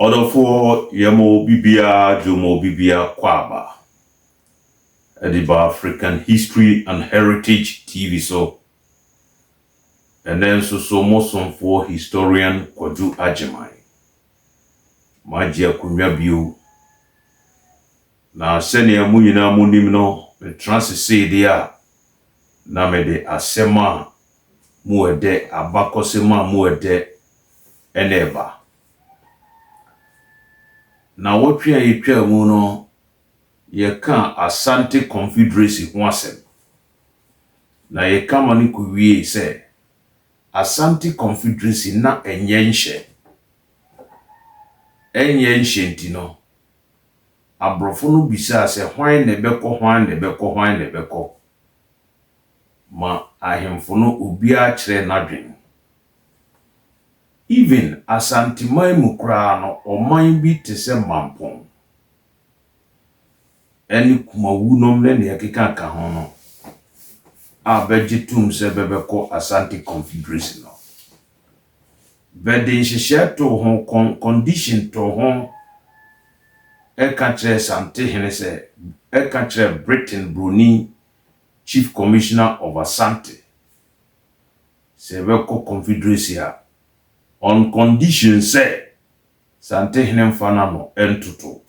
Odofo yemo bibia jomo bibia kwaba. Ediba African History and Heritage TV so. And then so most for historian Kwaju Ajemai. Majia kunya bio. Na seni ya muyina munim no me cede a na me de asema muede abakosema muede eneba. Na wotwe yetwa mu no ye ka Asante Confederacy ho asem. Na ye ka mani ko wie se Asante Confederacy na enye ntino abrofo no bisa se hwan ne beko ma ahemfo no obi a kire nadwen. Even Asantemai mu kra no oman bi te se mampon eni kumawu nom ne yakeka ka ho no abejitum se bebeko Asante Confederacy no bedin hihye to ho condition to ho Asantehene se Britain Bruni Chief Commissioner of Asante se beko Confederacy on condition say Asantehene mfana no entuto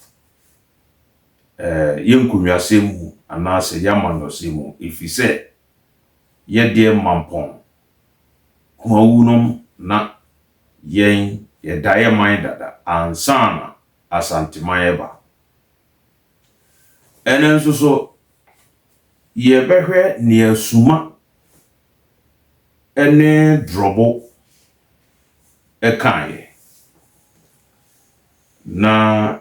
yenkunwa semu anase Gyaman semu if he say ye de mampon kumawunom na yen ye daye mind dada ansana Asantemai ba enen so ye behwe ni asuma ene drobo ekaye na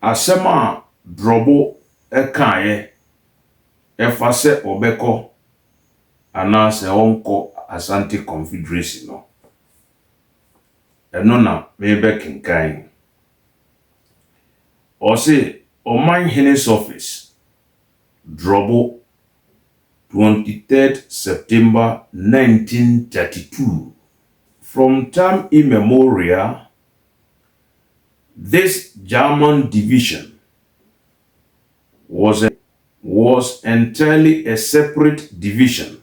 asema drobo ekaye efase obeko anase onko Asante Confederacy no eno na mebe kinkai o se Oman Hene's office drobo 23rd September 1932. From time immemorial, this Gyaman division was entirely a separate division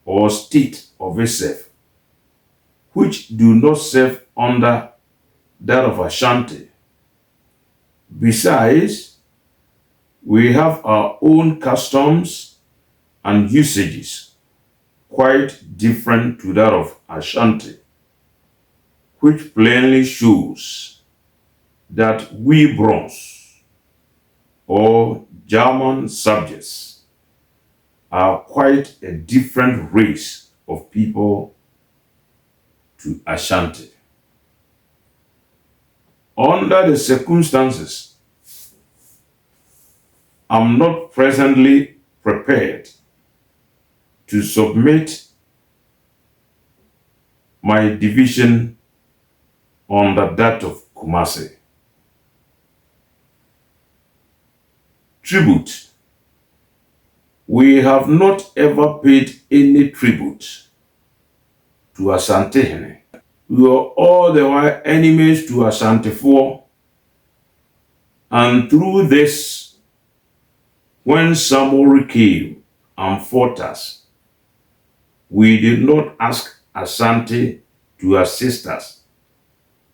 or state of itself, which do not serve under that of Ashanti. Besides, we have our own customs and usages quite different to that of Ashanti, which plainly shows that we Bronze or Gyaman subjects are quite a different race of people to Ashanti. Under the circumstances, I'm not presently prepared to submit my division under that of Kumasi. Tribute. We have not ever paid any tribute to Asantehene. We were all the while enemies to Asantefo, and through this, when Samori came and fought us, we did not ask Asante to assist us,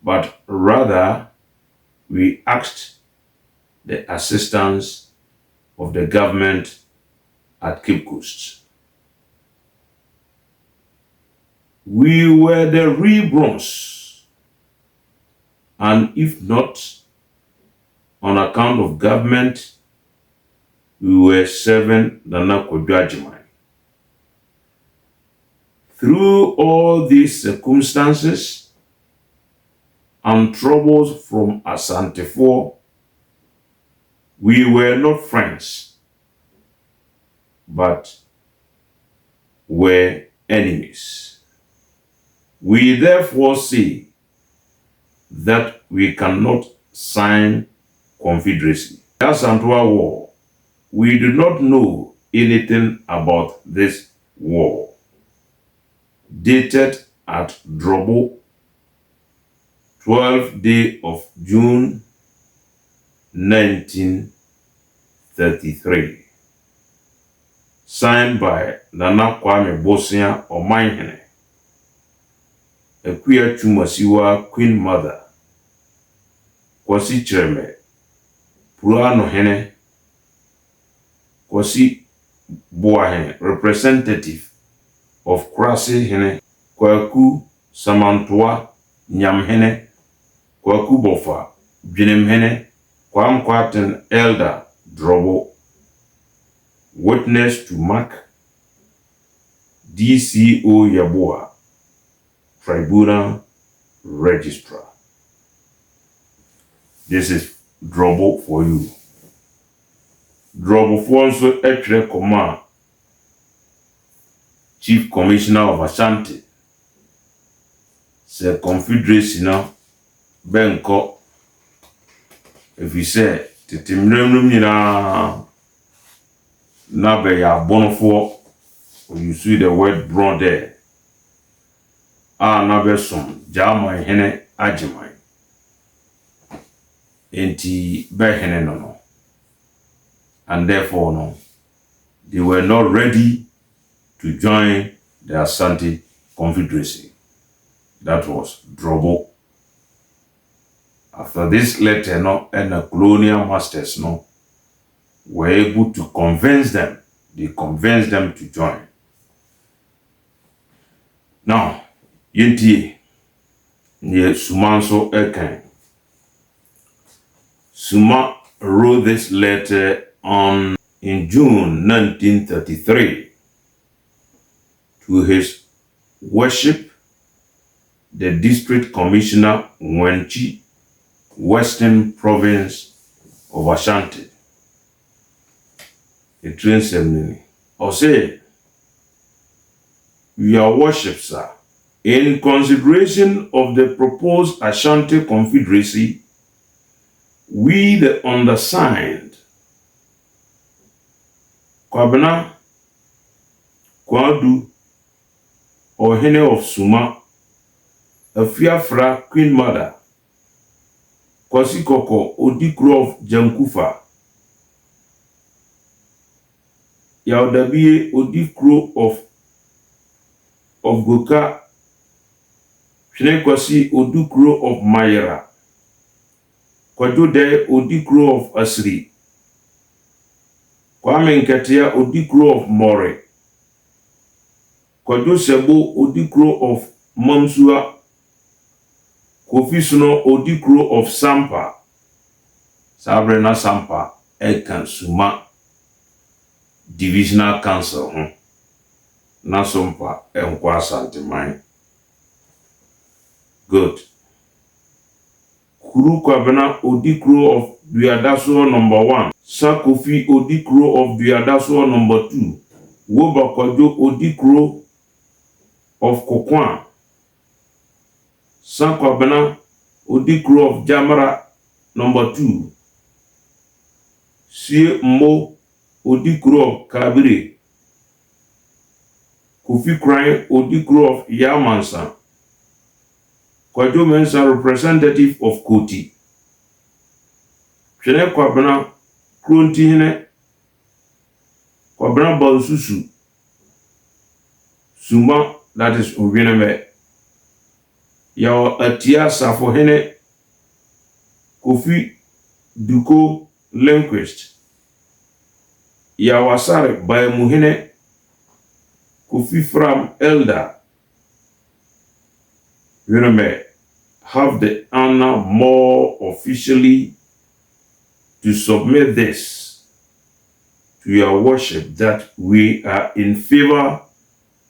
but rather we asked the assistance of the government at Cape Coast. We were the real Bronze, and if not on account of government, we were serving Nana Ajemai. Through all these circumstances and troubles from Asantefo, we were not friends, but were enemies. We therefore say that we cannot sign Confederacy. Asantwa War, we do not know anything about this war. Dated at Drobo 12th day of June 1933. Signed by Nana Kwame Bosia Omanhene, Akuya Tumasiwa Queen Mother, Kwasi Chireme, Puano Hene, Kwasi Boahen, representative of Krasi Hene, Kwaku Samantua Nyamhene, Kwaku Bofa, Binim Hene, Kwam Kwaten Elder Drobo. Witness to Mark DCO Yabua, Tribunal Registrar. This is Drobo for you. Drobo for also Etre Command, Chief Commissioner of Asante, say Confederacy now, Benko, if you say, Titimremnum na be ya bonofo, you see the word brown there. Na be som Gyaman hene Agyeman. Enti be hene no. And therefore no, they were not ready to join the Asante Confederacy. That was Drobo. After this letter no, and the colonial masters no were able to convince them. They convinced them to join. Now, Yenti near Sumanso Eken. Suma wrote this letter in June 1933 to his worship, the District Commissioner Wenchi, Western Province of Ashanti. A train ceremony. Or say, your worship, sir, in consideration of the proposed Asante Confederacy, we the undersigned, Kwabena, Kwadu, or Hene of Suma, a Fiafra Queen Mother, Kwasikoko Odikro of Jankufa, Yaudabie Odikro of Goka, Shinekwasi Odikro of Mayera, Kwajude Odikro of Asri, Kwame Nketia Odikro of More, Kwaju Sebo Odikro of Mamsua, Kofi Suno Odikro of Sampa, Sabrina Sampa, Ekan Suma, Divisional Council, Nasompa, Enkwa Asantehene. Good. Kuru Kwabena Odikro of Duadasuo number 1, Sakofi Odikro of Duadasuo number 2, Woba Kwajo Odikro of Kokwan, Sankwabena Odikro of Jamara number 2, Sie Mo Odikro of Kabiri, Kofi Crying Odikro of Yamansan, Kwajo Mensa representative of Koti, Shene Kwabena Krontihine, Kwabena Bansusu, Suma, that is Uvineme, Yaw Atia Safohene, Kofi Duko Lenquist, Yawasare Bayamuhene, Kofi Fram Elder, Uvineme, have the honor more officially to submit this to your worship that we are in favor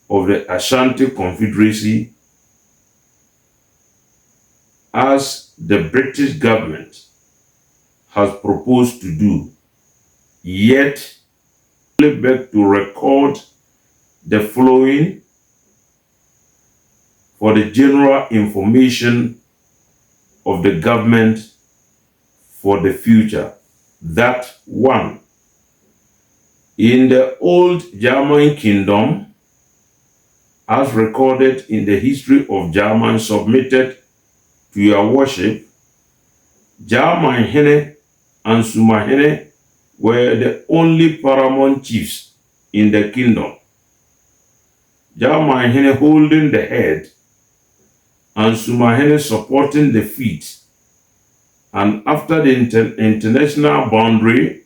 of the Asante Confederacy as the British government has proposed to do, yet I beg to record the following for the general information of the government for the future. That 1, in the old Gyaman kingdom, as recorded in the history of Gyaman submitted to your worship, Gyaman and Asantehene were the only paramount chiefs in the kingdom. Gyaman holding the head and Asantehene supporting the feet. And after the international boundary,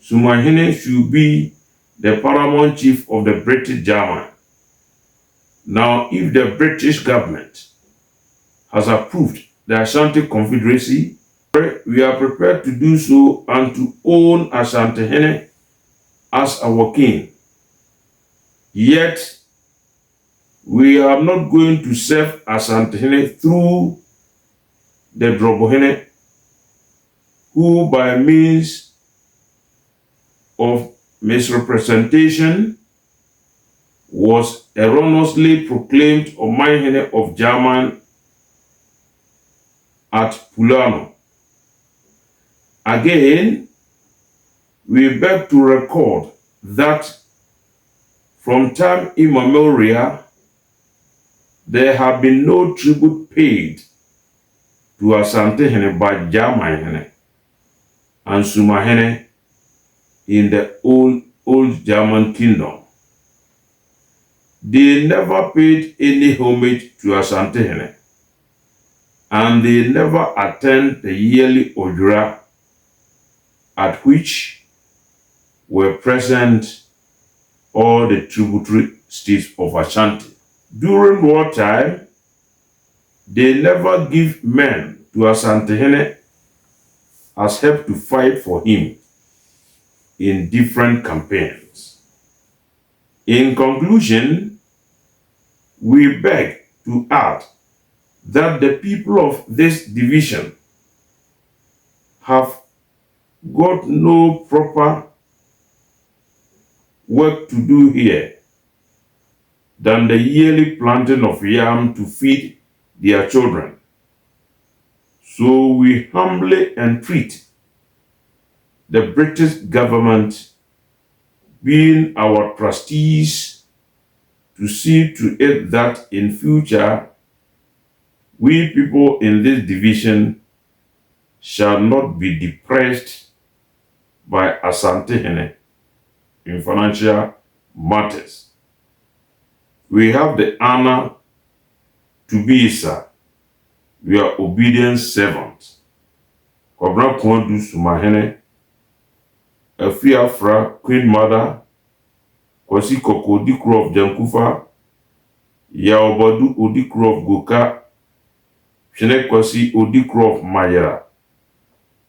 Asantehene should be the paramount chief of the British Gyaman. Now, if the British government has approved the Asante Confederacy, we are prepared to do so and to own Asantehene as our king. Yet, we are not going to serve Asantehene through the Drobohene, who by means of misrepresentation was erroneously proclaimed Omanhene of Gyaman at Pulano. Again, we beg to record that from time immemorial, there have been no tribute paid to Asantehene by Gyaman and Asantehene in the old Gyaman kingdom. They never paid any homage to Asantehene, and they never attend the yearly Ojura at which were present all the tributary states of Ashanti. During wartime, they never give men to Asantehene as help to fight for him in different campaigns. In conclusion, we beg to add that the people of this division have got no proper work to do here than the yearly planting of yam to feed their children. So we humbly entreat the British government, being our trustees, to see to it that in future we people in this division shall not be depressed by Asantehene in financial matters. We have the honor to be, sir, your obedient servant. Kobra Kwandu Sumahene, Afiafra, Queen Mother, Kwasi Koko Odikro of Jankufa, Yaobadu Odikro of Goka, Shene Kwasi Odikro of Mayara,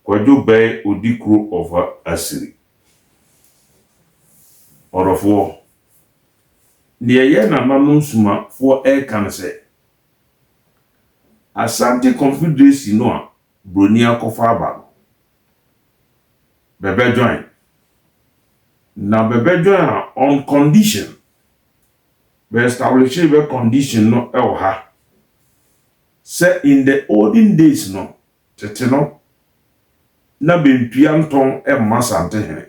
Kwajo Bay Odikro of Asiri. Or of war. Near Yana Nanum Suma for air can say Asante Confederacy Noa, Bronia Kofaba. Bebe join. Now Bebe join on condition. Be establish a condition no elha. Say in the olden days no, teteno, na bimpianton Asantehene.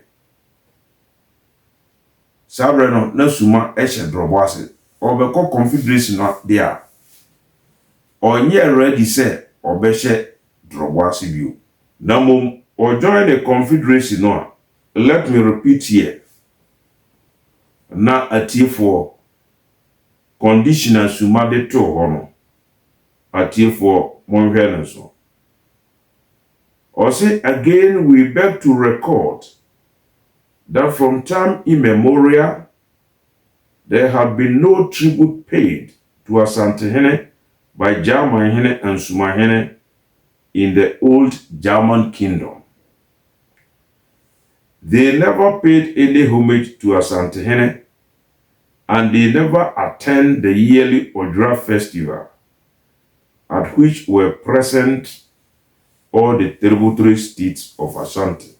Sabre no na suma droboase. Obeko Confederacy no dia. Onye ready say obeshe droboase biu. Namum or join the Confederacy no. Let me repeat here. Na atie for conditional suma de to hono. Atie for monhwe so. Or say again, we beg to record that from time immemorial, there have been no tribute paid to Asantehene by Gyaman and Asantehene in the old Gyaman kingdom. They never paid any homage to Asantehene, and they never attend the yearly Ojura festival, at which were present all the tributary states of Ashanti.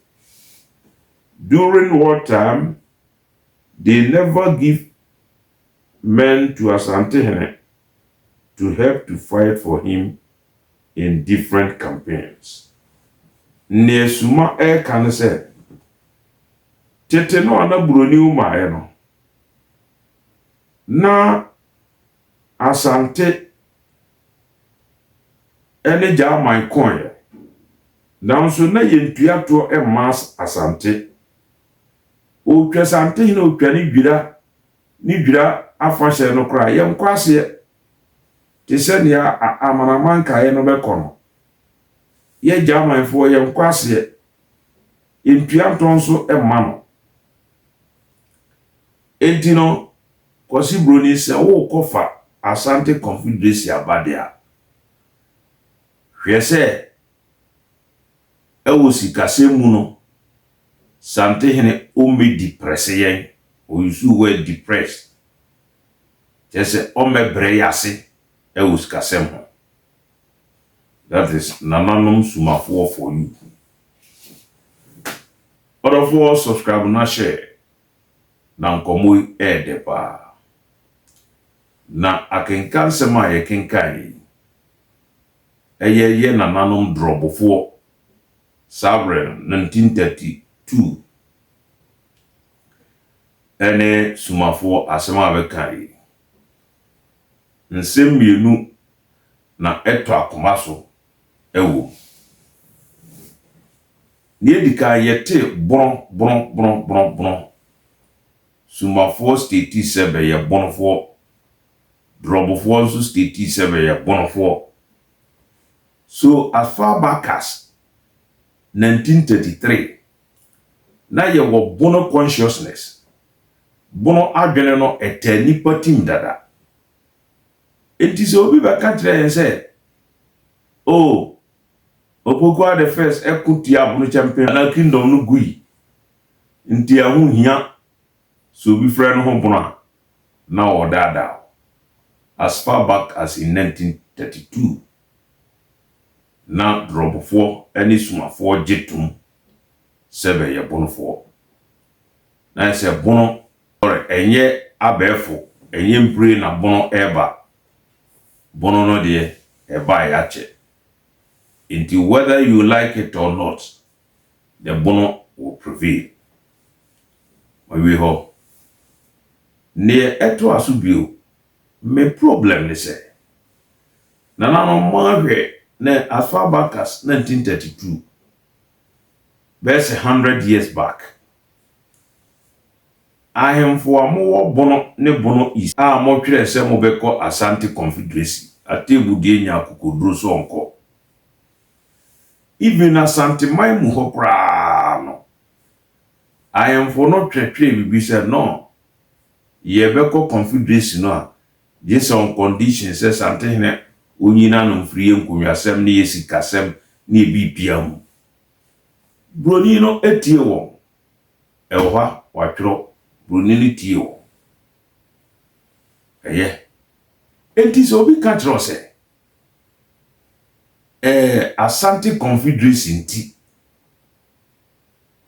During wartime, they never give men to Asantehene to help to fight for him in different campaigns. Nesuma can say, Tete no anaburoni umaeno. Na Asante ene Gyaman koye nanso na yentua to mass Asante o twa Asantehene o twa ni dwira afahye no kra ye nkwase te se ne amanaman kae no bekono ye Gyaman fo ye nkwase yentua ntonso ma no entino kwasi broni se wo kofa Asante Confederacy abadea hwese ewo sikasemu no Asantehene o me depress yen o yusu we depressed jese o me breyase ewo sikasemu. That is nananom sumafo for you. Other subscribe na share na nkomo depa na akenkan sema ye kenkan ye nananom drobofo Sabre 1932 ene sumafo asema bekai nsem mienu na eto akomaso ewo ni edika yete bron sumafo state sebe ye bonofo drobofo nso state sebe ye bonofo. So as far back as 1933 na ye wo bono consciousness bono adwene no etani patim dada enti so obi ba ka kire say oh Opokwa the first ekuti abono champion na kingdom no gui nti ahu hia so bi frɛ no ho bono na odada as far back as in 1932 na drobofo ani sumafo jetum sebe ye bonofo na se bono or enye abefo enye mpre na bono eba bono no de eba ya che. Until whether you like it or not, the bono will prevail. We hope. Near eto asubio, me problem they say. Nanano mawe ne as far back as 1932. That's 100 years back. I am for more bono ne bono is. Mo kire se mo beko Asante Confederacy. Ate budie nya kukodro so onko. Even Asante mai mu hokra no. I am for not trade we said no. Ye beko Confederacy no. Yes on condition says Asantehene onyina no mfiri enkunwasem ne yesikasem ne bibiam. Broni no etie wo. Ewa watro broni ni tie wo. Eye. Enti so bi ka tro se Asante Confederacy nti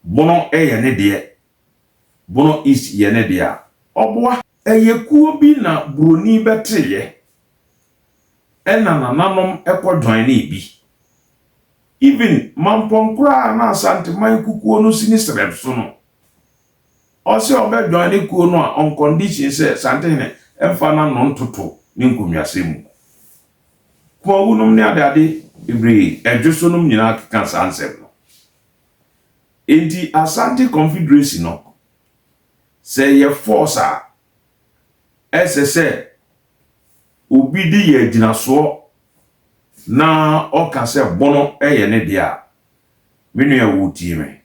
bono ye ne de bono is ye ne de a oboa kuo bi na broni beteye ena nananom ekodwan na bi even mamponkra na Asante man kukuo no sini sreb so no o se obedwan ne kuo no on condition say Asantehene emfa na no ntoto ne nkunwasemu ko wunum ne adade ibri edwosonum nyina keka sansem no enti Asante Confederacy no say ye force a esse obi di ye dinaso na oka se bono eye ne dia menu ya wuti me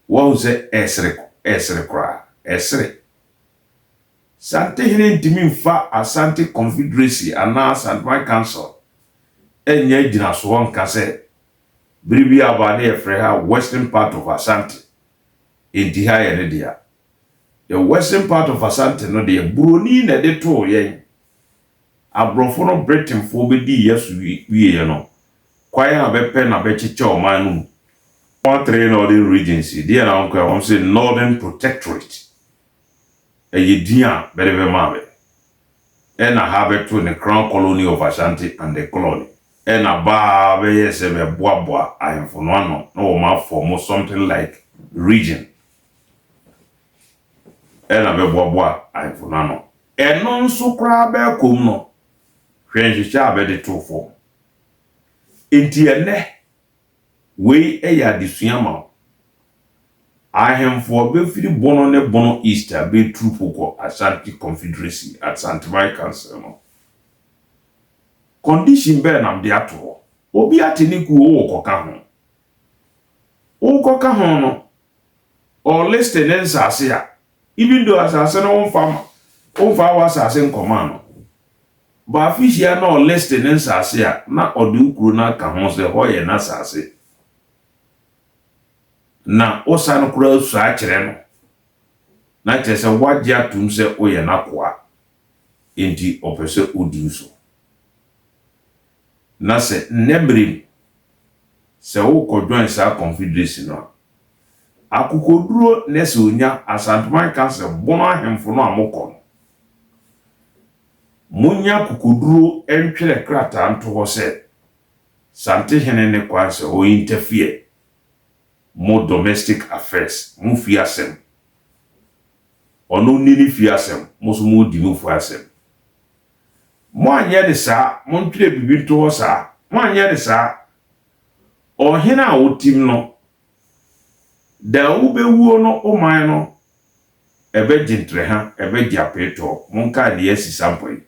wo se esre kra esre Asantehene ntimi mfa Asante Confederacy ana Asante Council enye dinaso nka se bribi abade efre ha western part of Asante enti ha ye ne dia the western part of Asante no de broni na de to yen abrofo no Britain fo be di yesu wie no kwai na be pe na be chiche o man no all three northern regions there na onko am say Northern Protectorate dia be mabe na ha be to the Crown Colony of Ashanti and the Colony na ba be yes be boa ahemfo no ano na o ma form something like region na be boa ahemfo no ano eno nso kra be kom no hwenhwehwe abede to fo enti ene we eya desuama ahemfo be firi bono ne bono Easter be trupo ko Asante Confederacy at Asantehene Council no condition be nam de ato obi ateni ku wo koka ho wo koka ho no or listing nsase a even though asase no wonfa wa asase nkoma no ba fishia na or listing nsase a na ode ukuru na ka ho se ho ye na asase na osa no kura su a kire no na chese wagye atum se oye na koa enti opese odi so na se nebrim se wo kodwan sa Confederacy no akokoduro nese onya Asantehene Council bono ahemfo no amokọ munya akokoduro entwere krata nto ho se Asantehene ne kwanse o interfere mo domestic affairs mu fiasem ono nini fiasem mo so mo di mo fiasem mo anya ne sa mo ntwere bibi to ho sa mo anya ne sa o hena wotim no da ubewuo no oman no ebe gintre ha ebe diapeto monka ne yesi sample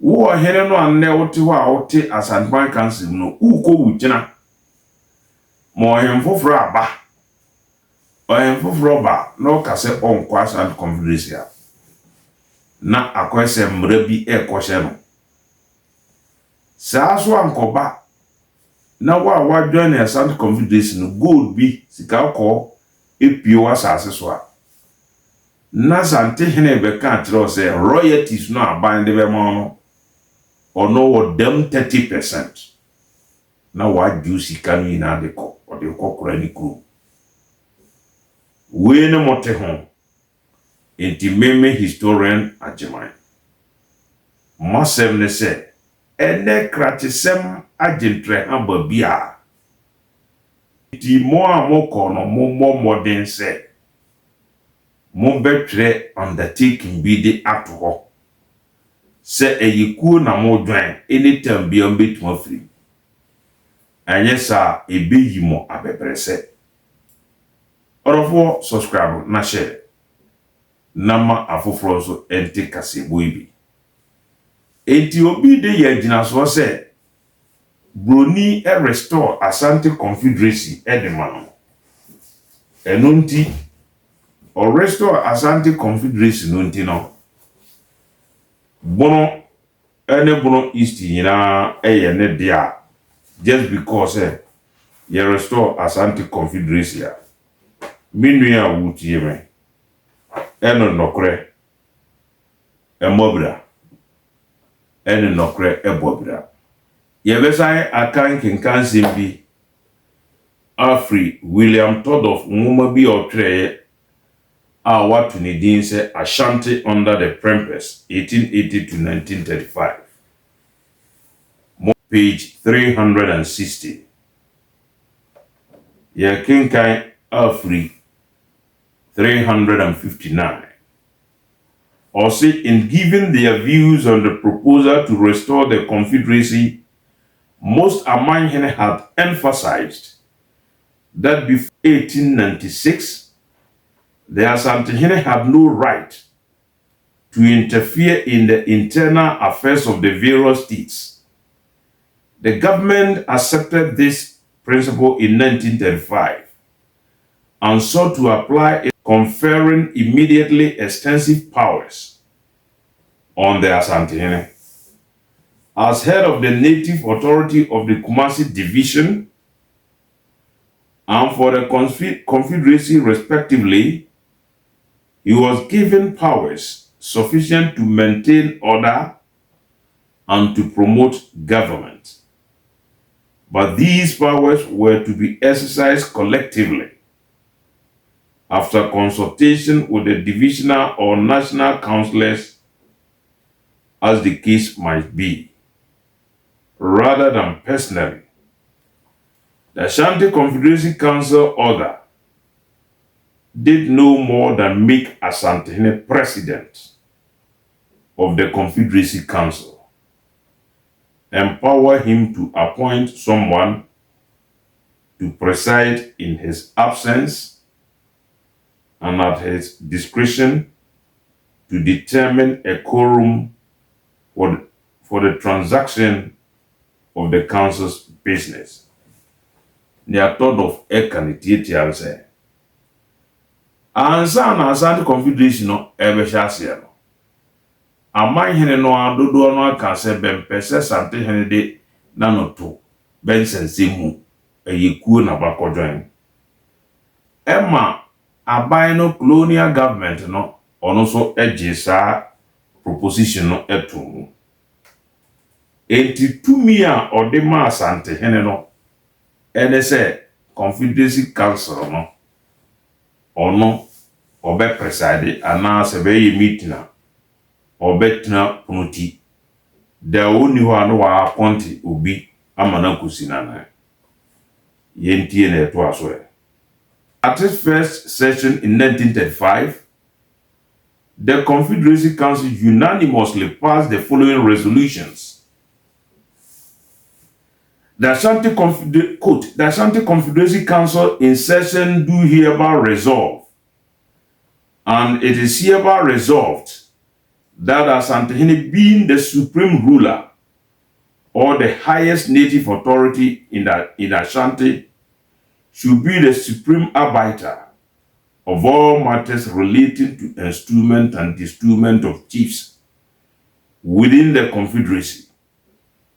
wo here no anne wote ho a wote Asantehene Council no uko wugina mo hemfoforo aba o hemfoforo ba no kase onko Asante Confederacy na akwese mra bi ekwohye no saa so ankoba na wa join Asante Confederacy no gold bi sika ko epio asase so a na Asantehene be kan tro se royalties no aban de be mo no ono wo dem 30% na wa juicy kan yi na de ko o de ko kura ni kru we ne mote ho enti meme historian a Gyaman masem ne se ene kratisem agentre amba bia ti mo amoko no mo modern se mo betre undertaking bi de ato ho se eyikuo na mo dwan anytime bia mbetuma free anye sa ebeyi mo abebrese orofo subscribe na share nama afoforo so enti kasebo ibi enti obi de ye gina so se broni restore Asante Confederacy edemano enunti or restore Asante Confederacy nunti no bono ene bono east nyina eye ne dia just because ye restore Asante Confederacy minua wutie me eno nokre emobra eno nokre ebobra ye besai akan kinkan simbi Afri William Todd nwoma bi otwere a watu ni din se Ashanti under the Prempers 1880 to 1935 page 360 ye kinkan Afri 359 also in giving their views on the proposal to restore the Confederacy, most Asantehene had emphasized that before 1896, the Asantehene had no right to interfere in the internal affairs of the various states. The government accepted this principle in 1935 and sought to apply it, conferring immediately extensive powers on the Asantehene. As head of the native authority of the Kumasi division and for the Confederacy respectively, he was given powers sufficient to maintain order and to promote government. But these powers were to be exercised collectively after consultation with the divisional or national councillors, as the case might be, rather than personally. The Asante Confederacy Council order did no more than make Asantehene president of the Confederacy Council. empower him to appoint someone to preside in his absence and at his discretion to determine a quorum for the transaction of the council's business. Near thought of Ekanitial say, Ansa na Asante Confederation no ebehyasia no. Amanhene no adodo no aka se bempese Asantehene de na no to bensensemu eyekuo na bakodwan. Emma aban no colonial government no ono so eje saa proposition no eto. Enti tumi a ode ma Asantehene no ene se Confederacy Council no ono obe preside ana se be yi meeting obetina punuti da oni ho ano wa appoint obi amana kusina na yentie na eto aso e. At its first session in 1935, the Confederacy Council unanimously passed the following resolutions. The Asante Confederacy Council in session do hereby resolve, and it is hereby resolved that Asantehene, being the supreme ruler or the highest native authority in Ashanti, should be the supreme arbiter of all matters relating to instrument and distrument of chiefs within the Confederacy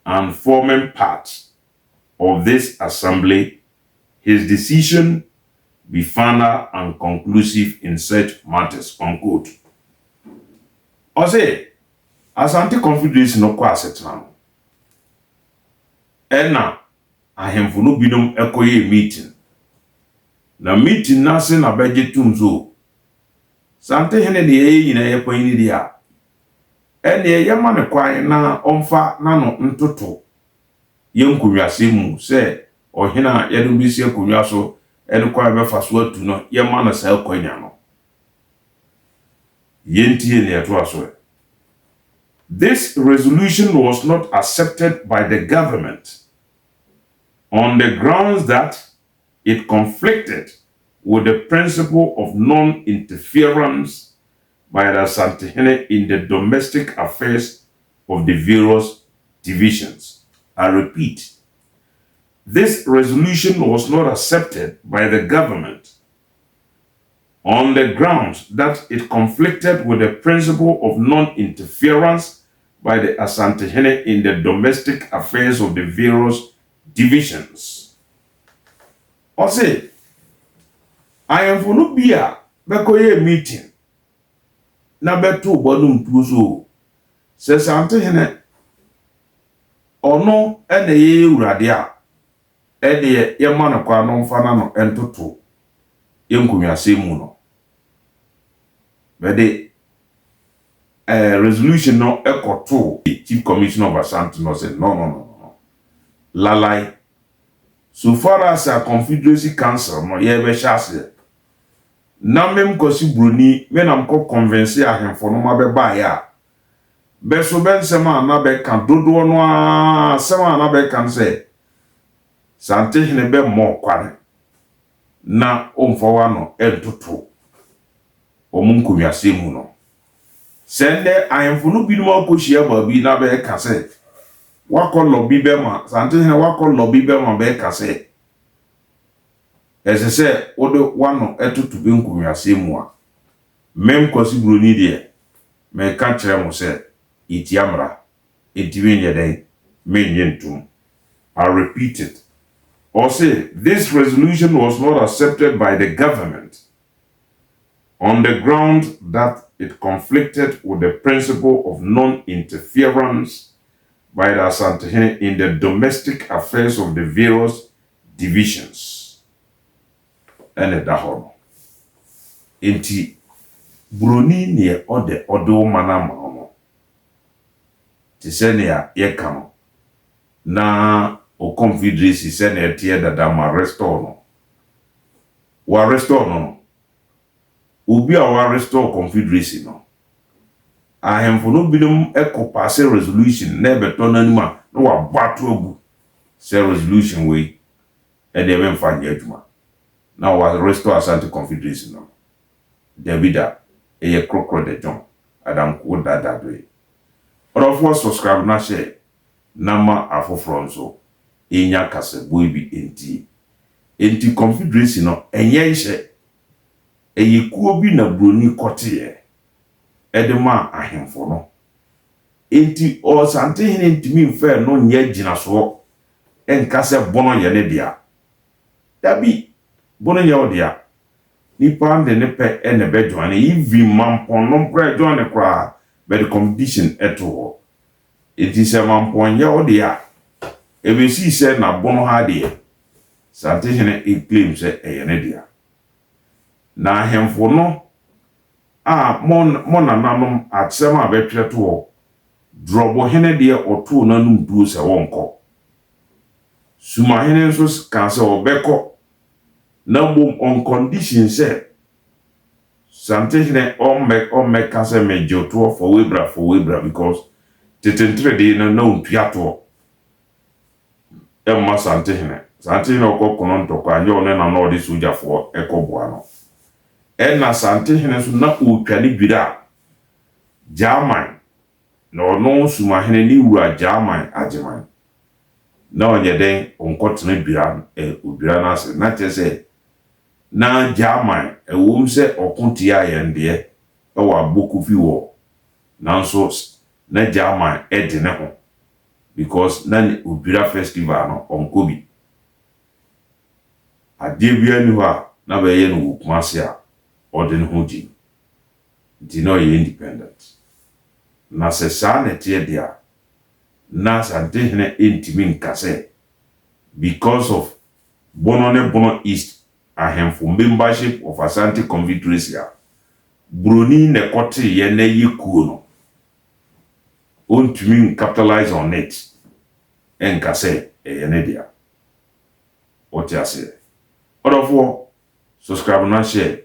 and forming part of this assembly, his decision be final and conclusive in such matters, unquote. O say, Asante Confederacy no kwa asetna. Ena ahemfo no binom ekoye meeting. Na meeting na se na beje tumzo. Asantehene de yina yekwan ni dia. Ene yema ne kwan na omfa na no ntoto. Yenkunwase mu se ohina yedo bisi akunwa so ene kwan be faso atu no yema na sa kwanya no. Yentie ne eto aso. This resolution was not accepted by the government on the grounds that it conflicted with the principle of non-interference by the Asantehene in the domestic affairs of the various divisions. I repeat, this resolution was not accepted by the government on the grounds that it conflicted with the principle of non-interference by the Asantehene in the domestic affairs of the various divisions. O say, I am for no beer, bekoye meeting. Na beto bonum tuzo. Se Asantehene ono ene ye urade a ene ye ma no kwa no mfa na no entoto yenkunwase mu no. Bede resolution no ekoto Chief Commissioner of Asante no said no. Lalai. So far as a Confederacy Council no ye be shase. Na mem kosi broni me na mko convince ahemfo no ma be ba ya. Be so ben sema na be kan dodo no a sema na be kan se Asantehene be mo kware na omfowa no entoto omunkunwase mu no. Sende ahemfo no bi no akohia ba bi na be ka se wako lobby be ma Asantehene wako lobby be ma be ka se se odo wano etutu be nkunwase mu a mem kosi broni de me ka kire mo se itiamra etiwe nyeden me nyentum. I repeat it. Or say, this resolution was not accepted by the government on the ground that it conflicted with the principle of non-interference by the Asantehene in the domestic affairs of the various divisions. And at the Inti Bruni near ode odo manama. Tisenia yekano. Na o Confederacy sene etie dada ma restore no. Wa restore no. Ubi a wa restore Confederacy no. ahemfo no binom pass resolution na beto na anima na wa bato agu say resolution we e de be mfa adwuma na wa restore Asante Confederacy no Davida ye krokro de John Adam ko dada do e orofo subscribe na share na ma afoforo nso enya kase boy bi enti Confederacy no enye nhye eyekuo bi na broni kote edema ahemfo no enti Asantehene ntimi mfa no nya gina so enkase bono ye ne dia dabi bono ye odia nipa de ne pe ene be joane yivi mampon no pra joane kra be the condition eto enti se mampon ye odia ebesi se na bono ha de Asantehene claim se eye ne dia na ahemfo no mon nanam atsem abetwe to drobo hene de oto nanum duo se wonko suma hene nso ka se obeko na bom on condition se Asantehene o me ka se mejo to for webra because tetentre de na untuato ma Asantehene okokono ntokwa anye one na no de sojafo ekoboa no na Asantehene so na otwane bira Gyaman na ono sumahene ni wura Gyaman ajeman na onye den onkotene bira obira na ase na tese na Gyaman ewom se okuntia yende wa bokufi wo nanso na Gyaman edene ho because na obira festival no onkobi ade bia ni ho na be ye no Kumase a orden hoji dino ye independent na se sa na tie dia na Asantehene intimi nkase because of bono east ahemfo membership of Asante Confederacy broni ne kote ye na yekuo no ontimi capitalize on it enkase ye ne dia otiase odofo subscribe na share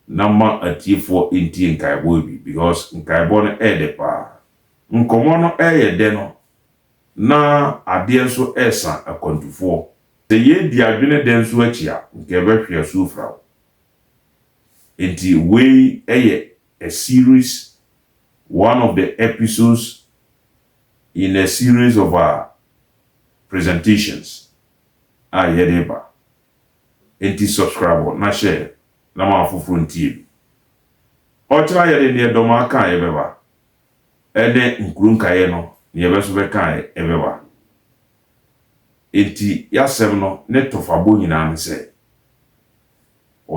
nama atifo inti nkaibo bi because nkaibo no de nkomo no de no na ade nso esa akontufo se ye di adwene de nso achia nkebehwe sufra inti we a series, one of the episodes in a series of our presentations yedeba inti subscribe na share na ma afoforo ntie otra yede ne doma kan yebeba ene nkurun kaye no ne yebeso be kan ebeba enti yasem no ne tofabo nyina ne se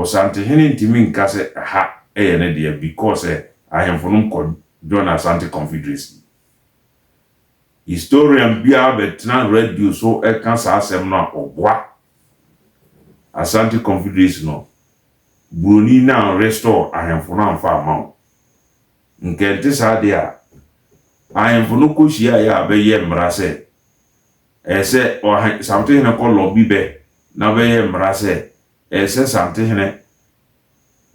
Asantehene ntimi nkase ha eye ne de because ahemfo no ko join Asante Confederacy historian bia betna radio so kan sa asem no oboa Asante Confederacy no broni na restore ahemfo na amfa amount nkente sa de a ahemfo no ko hia ya be ye mra se ese Asantehene ko lobby be na be ye mra se ese Asantehene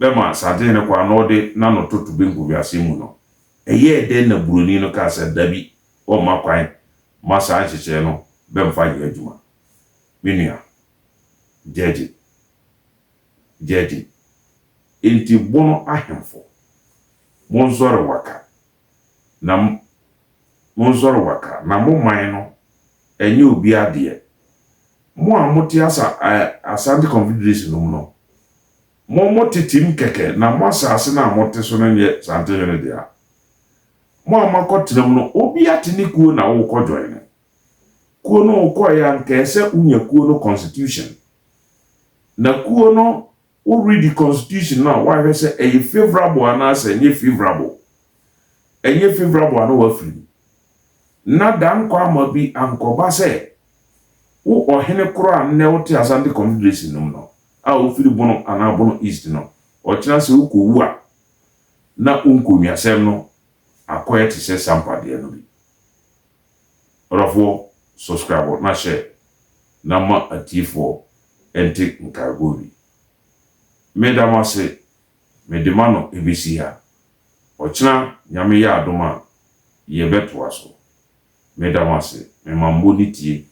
be ma Asantehene kwa no de na no totu be nku wiase mu no eye de na broni no ka se dabi o makwan masa ancheche no be mfa ye adwuma minia jeje enti bono ahemfo monzoro waka na man no enye obi ade mo amoti Asante Confederacy no mo titim keke na mo asase na mote so na nye Asantehene dia mo amakotrem no obi atini kuo na wo ko join kuo no ko ya nke se unya kuo no constitution na kuo no who read the constitution now why say a favorable and answer any favorable and no free na dan kwa ma bi ankoba say wo ohene kro an ne wote Asante Confederacy no a wo firi bono ana bono east no o kira se wo kowu a na unkonwa sem no akoye ti se sampa de no bi orofo subscribe na share na ma atifo enti nkargo bi medamase medemano ebisi ha ochina nyame ya adoma ye beto aso medamase me mambo nitie